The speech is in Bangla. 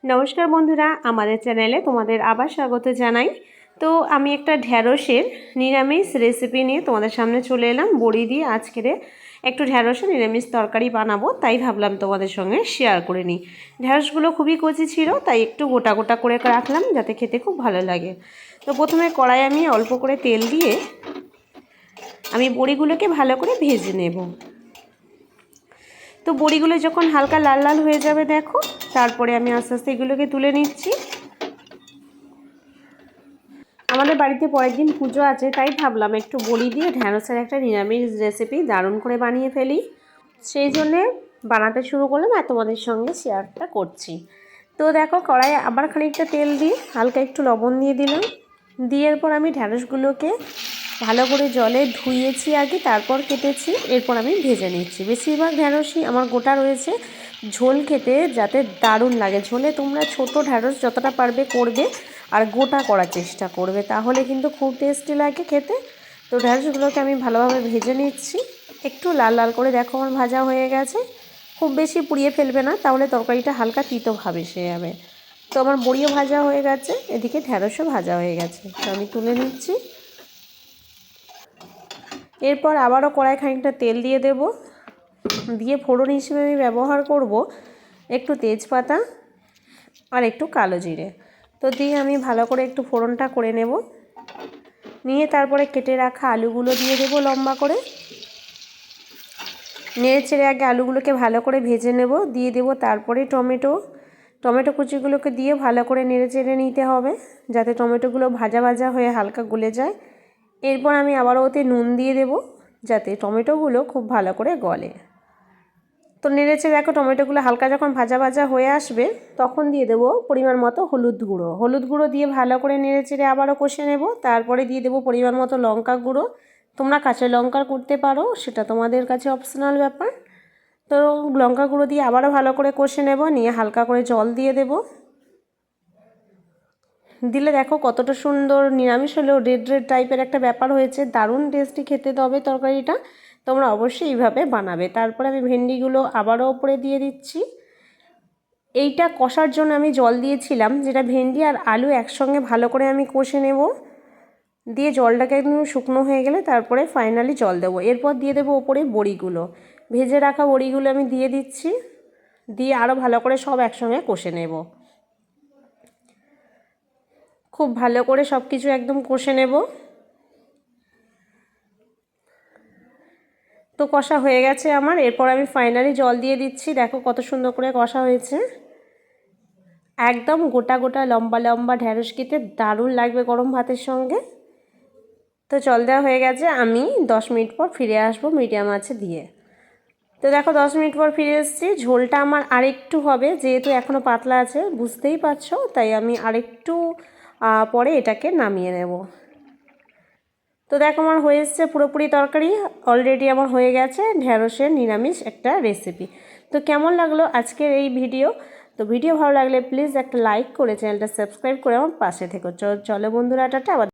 নমস্কার বন্ধুরা, আমাদের চ্যানেলে তোমাদের আবার স্বাগত জানাই। তো আমি একটা ঢ্যাঁড়সের নিরামিষ রেসিপি নিয়ে তোমাদের সামনে চলে এলাম। বড়ি দিয়ে আজকের একটু ঢ্যাঁড়সের নিরামিষ তরকারি বানাবো, তাই ভাবলাম তোমাদের সঙ্গে শেয়ার করে নিই। ঢ্যাঁড়সগুলো খুবই কচি ছিল, তাই একটু গোটা গোটা করে রাখলাম যাতে খেতে খুব ভালো লাগে। তো প্রথমে কড়াই আমি অল্প করে তেল দিয়ে আমি বড়িগুলোকে ভালো করে ভেজে নেব। তো বড়িগুলো যখন হালকা লাল লাল হয়ে যাবে দেখো, তারপরে আমি আস্তে আস্তে এগুলোকে তুলে নিচ্ছি। আমাদের বাড়িতে পরের দিন পুজো আছে, তাই ভাবলাম একটু বড়ি দিয়ে ঢ্যাঁড়সের একটা নিরামিষ রেসিপি দারুণ করে বানিয়ে ফেলি। সেই জন্যে বানাতে শুরু করলাম আর তোমাদের সঙ্গে শেয়ারটা করছি। তো দেখো, কড়াইয়ে আবার খানিকটা তেল দিয়ে হালকা একটু লবণ দিয়ে দিলাম। দিয়ে এরপর আমি ঢ্যাঁড়সগুলোকে ভালো করে জলে ধুয়েছি আগে, তারপর কেটেছি। এরপর আমি ভেজে নিচ্ছি। বেশিরভাগ ঢ্যাঁড়সই আমার গোটা রয়েছে, ঝোল খেতে যাতে দারুণ লাগে। ঝোলে তোমরা ছোট ঢ্যাঁড়স যতটা পারবে করবে আর গোটা করার চেষ্টা করবে, তাহলে কিন্তু খুব টেস্টি লাগে খেতে। তো ঢ্যাঁড়সগুলোকে আমি ভালোভাবে ভেজে নিচ্ছি। একটু লাল লাল করে দেখো আমার ভাজা হয়ে গেছে। খুব বেশি পুড়িয়ে ফেলবে না, তাহলে তরকারিটা হালকা তিতো ভাবে সে যাবে। তো আমার বড়িও ভাজা হয়ে গেছে, এদিকে ঢ্যাঁড়সও ভাজা হয়ে গেছে। তো আমি তুলে নিচ্ছি। এরপর আবারও কড়াই খানিকটা তেল দিয়ে দেব। দিয়ে ফোড়ন হিসেবে আমি ব্যবহার করব একটু তেজপাতা আর একটু কালো জিরে। তো দিয়ে আমি ভালো করে একটু ফোড়নটা করে নেব। নিয়ে তারপরে কেটে রাখা আলুগুলো দিয়ে দেব লম্বা করে। নেড়ে চেড়ে আগে আলুগুলোকে ভালো করে ভেজে নেব। দিয়ে দেব তারপরে টমেটো কুচিগুলোকে দিয়ে ভালো করে নেড়ে চেড়ে নিতে হবে, যাতে টমেটোগুলো ভাজা ভাজা হয়ে হালকা গলে যায়। এরপর আমি আবারও ওতে নুন দিয়ে দেব, যাতে টমেটোগুলো খুব ভালো করে গলে। তো নেড়েচে দেখো টমেটোগুলো হালকা যখন ভাজা ভাজা হয়ে আসবে, তখন দিয়ে দেবো পরিমাণ মতো হলুদ গুঁড়ো দিয়ে ভালো করে নেড়েচেড়ে আবারও কষে নেব। তারপরে দিয়ে দেবো পরিমাণ মতো লঙ্কা গুঁড়ো। তোমরা কাঁচা লঙ্কা করতে পারো, সেটা তোমাদের কাছে অপশনাল ব্যাপার। তো লঙ্কা গুঁড়ো দিয়ে আবারও ভালো করে কষে নেব। নিয়ে হালকা করে জল দিয়ে দেব। দিলে দেখো কতটা সুন্দর, নিরামিষ হলেও রেড রেড টাইপের একটা ব্যাপার হয়েছে। দারুণ টেস্টি খেতে হবে তরকারিটা। তোমরা অবশ্যই এইভাবে বানাবে। তারপরে আমি ভেন্ডিগুলো আবারও ওপরে দিয়ে দিচ্ছি। এইটা কষার জন্য আমি জল দিয়েছিলাম, যেটা ভেন্ডি আর আলু একসঙ্গে ভালো করে আমি কষে নেব। দিয়ে জলটাকে একদম শুকনো হয়ে গেলে তারপরে ফাইনালি জল দেবো। এরপর দিয়ে দেবো ওপরে বড়িগুলো, ভেজে রাখা বড়িগুলো আমি দিয়ে দিচ্ছি। দিয়ে আরও ভালো করে সব একসঙ্গে কষে নেব। খুব ভালো করে সব কিছু একদম কষে নেব। তো কষা হয়ে গেছে আমার। এরপর আমি ফাইনালি জল দিয়ে দিচ্ছি। দেখো কত সুন্দর করে কষা হয়েছে। একদম গোটা গোটা লম্বা লম্বা ঢ্যাঁড়স খেতে দারুণ লাগবে গরম ভাতের সঙ্গে। তো জল দেওয়া হয়ে গেছে, আমি 10 মিনিট পর ফিরে আসবো মিডিয়াম আঁচে দিয়ে। তো দেখো 10 মিনিট পর ফিরে এসেছি। ঝোলটা আমার আরেকটু হবে, যেহেতু এখনও পাতলা আছে বুঝতেই পারছো, তাই আমি আরেকটু পরে এটাকে নামিয়ে নেব। তো দেখো আমার হয়ে এসছে পুরোপুরি তরকারি অলরেডি আমার হয়ে গেছে ঢ্যাঁড়সের নিরামিষ একটা রেসিপি। তো কেমন লাগলো আজকের এই ভিডিও? তো ভিডিও ভালো লাগলে প্লিজ একটা লাইক করে চ্যানেলটা সাবস্ক্রাইব করে আমার পাশে থেকো। চলো বন্ধুরা, টাটা। আবার